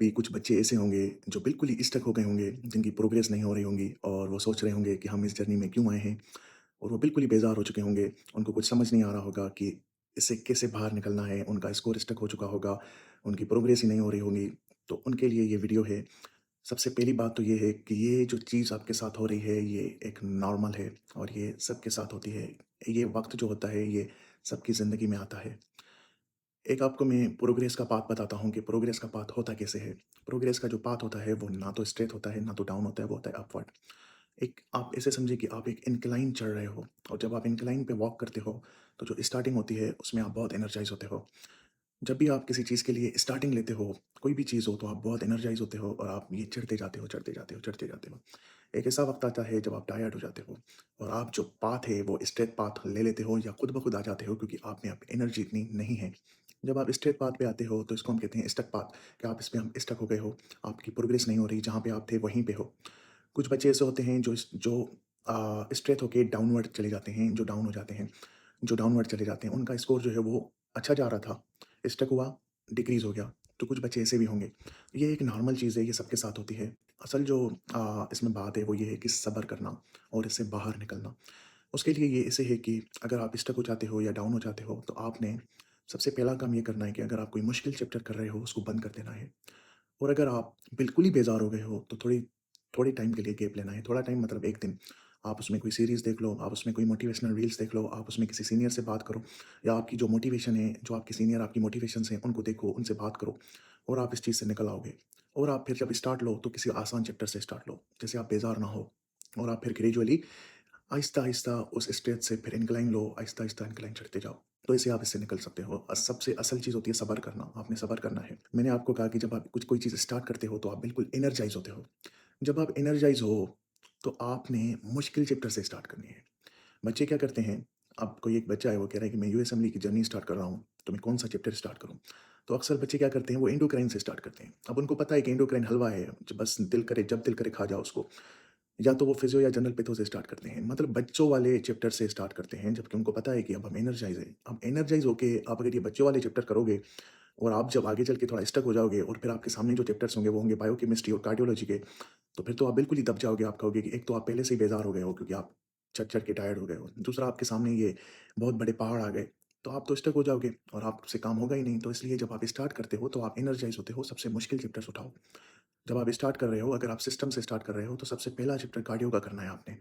भी कुछ बच्चे ऐसे होंगे जो बिल्कुल ही स्टक हो गए होंगे, जिनकी प्रोग्रेस नहीं हो रही होंगी और वो सोच रहे होंगे कि हम इस जर्नी में क्यों आए हैं और वो बिल्कुल ही बेज़ार हो चुके होंगे। उनको कुछ समझ नहीं आ रहा होगा कि इससे कैसे बाहर निकलना है, उनका स्कोर स्टक हो चुका होगा, उनकी प्रोग्रेस ही नहीं हो रही होगी। तो उनके लिए ये वीडियो है। सबसे पहली बात तो ये है कि ये जो चीज़ आपके साथ हो रही है, ये एक नॉर्मल है और ये सबके साथ होती है। ये वक़्त जो होता है, ये सबकी ज़िंदगी में आता है। एक आपको मैं प्रोग्रेस का पाथ बताता हूँ कि प्रोग्रेस का पाथ होता कैसे है। प्रोग्रेस का जो पाथ होता है वो ना तो स्ट्रेट होता है, ना तो डाउन होता है, वो होता है अपवर्ड। एक आप ऐसे समझिए कि आप एक इंक्लाइन चढ़ रहे हो और जब आप इंक्लाइन पे वॉक करते हो, तो जो स्टार्टिंग होती है उसमें आप बहुत एनर्जाइज़ होते हो। जब भी आप किसी चीज़ के लिए स्टार्टिंग लेते हो, कोई भी चीज़ हो तो आप बहुत एनर्जाइज़ होते हो और आप ये चढ़ते जाते हो, चढ़ते जाते हो, चढ़ते जाते हो। एक ऐसा वक़्त आता है जब आप टायर्ड हो जाते हो और आप जो पाथ है वो स्ट्रेट पाथ ले लेते हो या खुद ब खुद आ जाते हो क्योंकि आप में अब एनर्जी इतनी नहीं है। जब आप स्ट्रेट पाथ पे आते हो तो इसको हम कहते हैं स्टक पाथ कि आप इसमें हम स्टक हो गए हो, आपकी प्रोग्रेस नहीं हो रही, जहाँ पे आप थे वहीं पे हो। कुछ बच्चे ऐसे होते हैं जो स्ट्रेट होके डाउनवर्ड चले जाते हैं, जो डाउन हो जाते हैं, जो डाउनवर्ड चले जाते हैं, उनका स्कोर जो है वो अच्छा जा रहा था, स्टक हुआ, डिक्रीज़ हो गया। तो कुछ बच्चे ऐसे भी होंगे। ये एक नॉर्मल चीज़ है, ये सबके साथ होती है। असल जो इसमें बात है वो ये है कि सब्र करना और इससे बाहर निकलना। उसके लिए ये ऐसे है कि अगर आप स्टक हो जाते हो या डाउन हो जाते हो, तो आपने सबसे पहला काम ये करना है कि अगर आप कोई मुश्किल चैप्टर कर रहे हो, उसको बंद कर देना है। और अगर आप बिल्कुल ही बेज़ार हो गए हो, तो थोड़े टाइम के लिए गैप लेना है। थोड़ा टाइम मतलब 1 दिन। आप उसमें कोई सीरीज़ देख लो, आप उसमें कोई मोटिवेशनल रील्स देख लो, आप उसमें किसी सीनियर से बात करो या आपकी जो मोटिवेशन है, जो आपके सीनियर आपकी मोटिवेशंस हैं, उनको देखो, उनसे बात करो और आप इस चीज़ से निकल आओगे। और आप फिर जब स्टार्ट लो, तो किसी आसान चैप्टर से स्टार्ट लो, जिससे आप बेज़ार ना हो और आप फिर ग्रेजुअली आहिस्ता-आहिस्ता उस स्टेज से फिर इंक्लाइन लो, आहिस्ता-आहिस्ता इंक्लाइन चढ़ते जाओ। तो ऐसे आप इससे निकल सकते हो। सबसे असल चीज़ होती है सब्र करना, आपने सब्र करना है। मैंने आपको कहा कि जब आप कुछ कोई चीज़ स्टार्ट करते हो, तो आप बिल्कुल एनर्जाइज़ होते हो। जब आप एनर्जाइज़ हो, तो आपने मुश्किल चैप्टर से स्टार्ट करनी है। बच्चे क्या करते हैं, अब कोई एक बच्चा है, वो कह रहा है कि मैं यूएस असेंबली की जर्नी स्टार्ट कर रहा हूँ, तो मैं कौन-सा चैप्टर स्टार्ट करूँ? तो अक्सर बच्चे क्या करते हैं, वो एंडोक्राइन से स्टार्ट करते हैं। अब उनको पता है कि एंडोक्राइन हलवा है, बस दिल करे जब दिल करे खा जाओ उसको। या तो वो फिज़ियो या जनरल पैथो से स्टार्ट करते हैं। मतलब बच्चों वाले चैप्टर से स्टार्ट करते हैं, जबकि उनको पता है कि अब हम एनर्जाइज़ हैं। अब एनर्जाइज़ होके आप अगर ये बच्चों वाले चैप्टर करोगे और आप जब आगे चल के थोड़ा स्टक हो जाओगे और फिर आपके सामने जो चैप्टर्स होंगे, वो होंगे बायोकेमिस्ट्री और कार्डियोलॉजी के, तो फिर तो आप बिल्कुल ही दब जाओगे। आप कहोगे कि एक तो आप पहले से ही बेज़ार हो गए हो क्योंकि आप चढ़-चढ़ के टायर्ड हो गए हो। दूसरा आपके सामने ये बहुत बड़े पहाड़ आ गए, तो आप तो स्टक हो जाओगे और आपसे काम होगा ही नहीं। तो इसलिए जब आप स्टार्ट करते हो, तो आप एनर्जाइज़ होते हो, सबसे मुश्किल चैप्टर्स उठाओ। जब आप स्टार्ट कर रहे हो, अगर आप सिस्टम से स्टार्ट कर रहे हो, तो सबसे पहला चैप्टर कार्डियो का करना है आपने।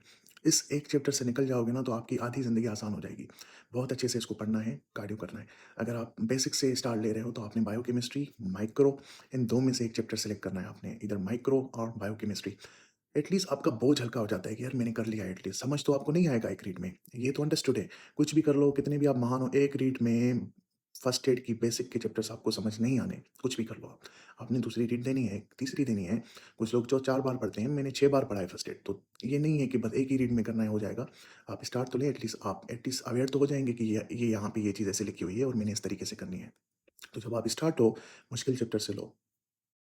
इस एक चैप्टर से निकल जाओगे ना, तो आपकी आधी ज़िंदगी आसान हो जाएगी। बहुत अच्छे से इसको पढ़ना है, कार्डियो करना है। अगर आप बेसिक से स्टार्ट ले रहे हो, तो आपने बायोकेमिस्ट्री, माइक्रो, इन 2 में से एक चैप्टर सेलेक्ट करना है आपने, इधर माइक्रो और बायोकेमिस्ट्री। एटलीस्ट आपका बोझ हल्का हो जाता है कि यार मैंने कर लिया एटलीस्ट। समझ तो आपको नहीं आएगा एक रीड में, ये तो अंडरस्टूड है। कुछ भी कर लो, कितने भी आप महान हो, एक रीड में फर्स्ट एड की बेसिक के चैप्टर्स आपको समझ नहीं आने, कुछ भी कर लो आप। आपने दूसरी रीड देनी है, तीसरी देनी है। कुछ लोग जो 4 बार पढ़ते हैं, मैंने 6 बार पढ़ा है फर्स्ट एड। तो ये नहीं है कि बस एक ही रीड में करना है, हो जाएगा। आप स्टार्ट तो लें एटलीस्ट, आप एटलीस्ट अवेयर तो हो जाएँगे कि ये यहाँ पे ये चीज़ ऐसे लिखी हुई है और मैंने इस तरीके से करनी है। तो जब आप स्टार्ट हो, मुश्किल चैप्टर से लो।